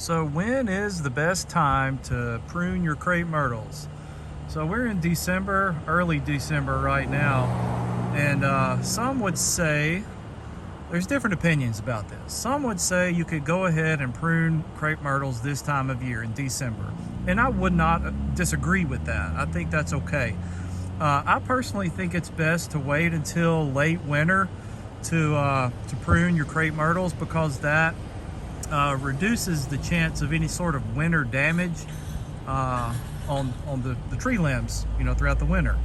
So when is the best time to prune your crepe myrtles? So we're in December, early December right now, and some would say, there's different opinions about this. Some would say you could go ahead and prune crepe myrtles this time of year in December. And I would not disagree with that. I think that's okay. I personally think it's best to wait until late winter to prune your crepe myrtles, because that reduces the chance of any sort of winter damage on the tree limbs, throughout the winter.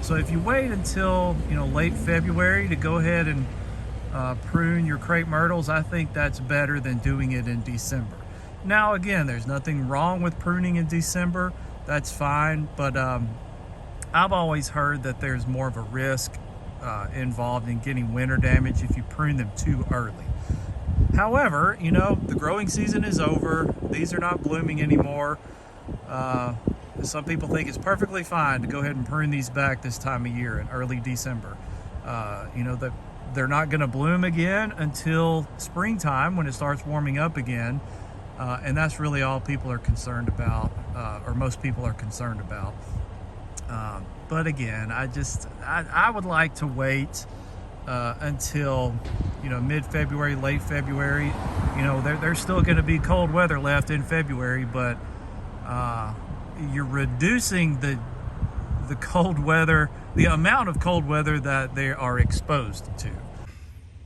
So if you wait until late February to go ahead and prune your crepe myrtles, I think that's better than doing it in December. Now again, there's nothing wrong with pruning in December. That's fine, but I've always heard that there's more of a risk involved in getting winter damage if you prune them too early. However, the growing season is over. These are not blooming anymore. Some people think it's perfectly fine to go ahead and prune these back this time of year in early December. They're not going to bloom again until springtime, when it starts warming up again. And that's really all people are concerned about, or most people are concerned about. But again, I would like to wait until mid-February, late February. There's still going to be cold weather left in February, but you're reducing the cold weather, the amount of cold weather that they are exposed to.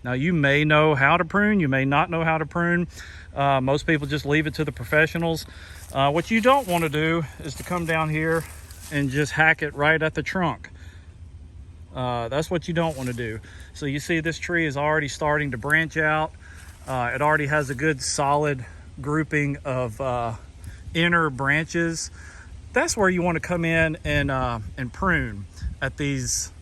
Now, you may know how to prune, you may not know how to prune. Most people just leave it to the professionals. What you don't want to do is to come down here and just hack it right at the trunk. That's what you don't want to do. So you see this tree is already starting to branch out. It already has a good solid grouping of inner branches. That's where you want to come in and prune at these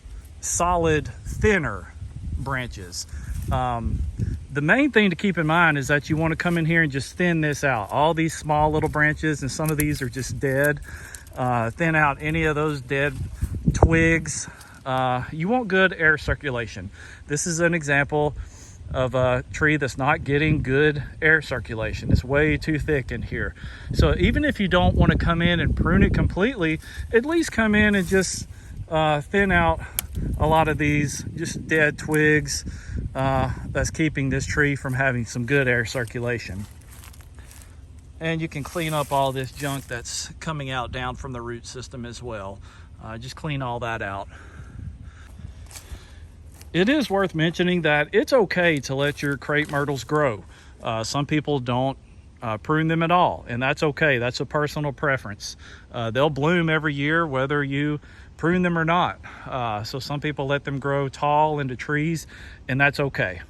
solid, thinner branches. The main thing to keep in mind is that you want to come in here and just thin this out. All these small little branches, and some of these are just dead. Thin out any of those dead twigs. You want good air circulation. This is an example of a tree that's not getting good air circulation. It's way too thick in here. So even if you don't want to come in and prune it completely, at least come in and just thin out a lot of these just dead twigs. That's keeping this tree from having some good air circulation. And you can clean up all this junk that's coming out down from the root system as well. Just clean all that out. It is worth mentioning that it's okay to let your crepe myrtles grow. Some people don't prune them at all, and that's okay. That's a personal preference. They'll bloom every year whether you prune them or not. So some people let them grow tall into trees, and that's okay.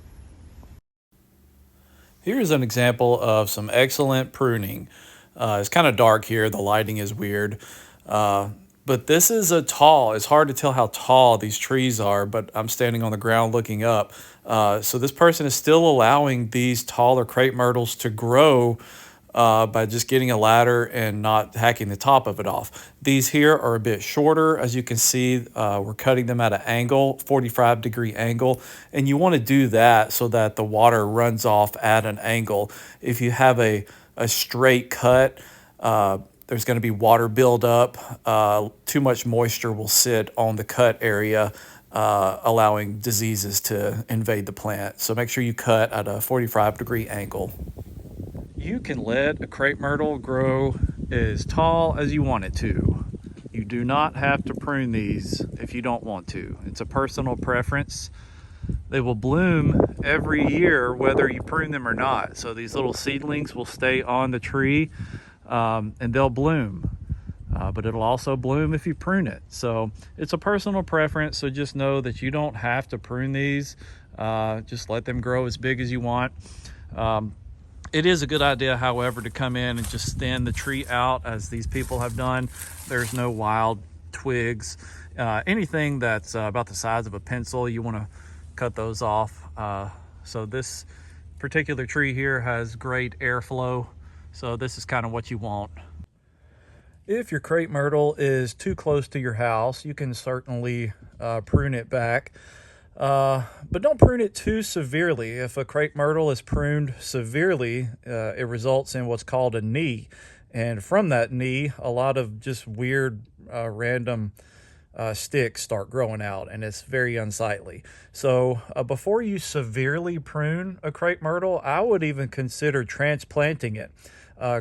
Here's an example of some excellent pruning. It's kind of dark here. The lighting is weird. But this is it's hard to tell how tall these trees are, but I'm standing on the ground looking up. So this person is still allowing these taller crepe myrtles to grow by just getting a ladder and not hacking the top of it off. These here are a bit shorter. As you can see, we're cutting them at an angle, 45-degree angle. And you want to do that so that the water runs off at an angle. If you have a straight cut, there's going to be water buildup. Too much moisture will sit on the cut area, allowing diseases to invade the plant. So make sure you cut at a 45-degree angle. You can let a crepe myrtle grow as tall as you want it to. You do not have to prune these if you don't want to. It's a personal preference. They will bloom every year whether you prune them or not. So these little seedlings will stay on the tree. And they'll bloom, but it'll also bloom if you prune it. So it's a personal preference. So just know that you don't have to prune these. Just let them grow as big as you want. It is a good idea, however, to come in and just thin the tree out as these people have done. There's no wild twigs. Anything that's about the size of a pencil, you want to cut those off. So this particular tree here has great airflow. So this is kind of what you want. If your crepe myrtle is too close to your house, you can certainly prune it back. But don't prune it too severely. If a crepe myrtle is pruned severely, it results in what's called a knee. And from that knee, a lot of just weird, random sticks start growing out, and it's very unsightly. So before you severely prune a crepe myrtle, I would even consider transplanting it.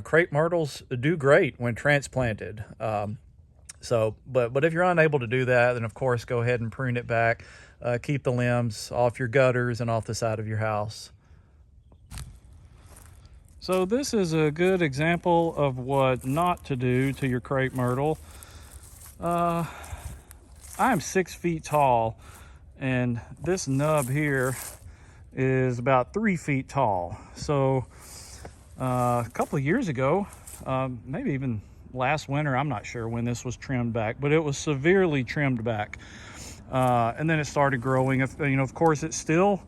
Crepe myrtles do great when transplanted. But if you're unable to do that, then of course go ahead and prune it back. Keep the limbs off your gutters and off the side of your house. So this is a good example of what not to do to your crepe myrtle. I am 6 feet tall, and this nub here is about 3 feet tall. So a couple of years ago, maybe even last winter, I'm not sure when this was trimmed back, but it was severely trimmed back. And then it started growing. Of course, it still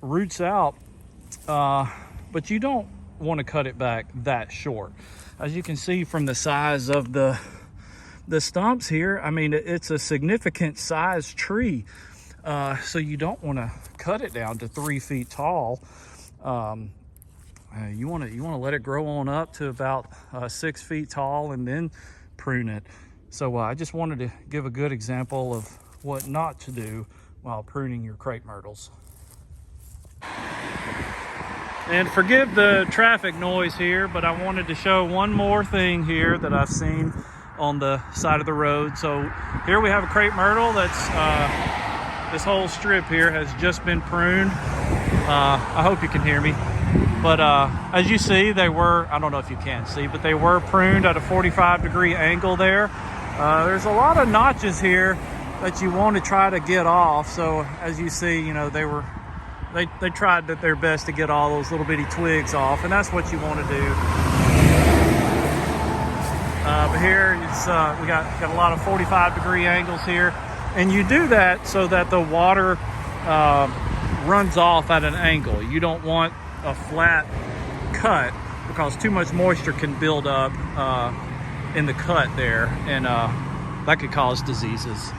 roots out, but you don't want to cut it back that short. As you can see from the size of the stumps here, I mean, it's a significant size tree. So you don't want to cut it down to 3 feet tall. You want to let it grow on up to about 6 feet tall and then prune it. So I just wanted to give a good example of what not to do while pruning your crepe myrtles. And forgive the traffic noise here, but I wanted to show one more thing here that I've seen on the side of the road. So here we have a crepe myrtle that's, this whole strip here has just been pruned. I hope you can hear me. But as you see, they were, I don't know if you can see, but they were pruned at a 45-degree angle there. There's a lot of notches here that you want to try to get off. So as you see, they tried their best to get all those little bitty twigs off, and that's what you want to do. But here it's we got a lot of 45-degree angles here, and you do that so that the water runs off at an angle. You don't want a flat cut because too much moisture can build up in the cut there, and that could cause diseases.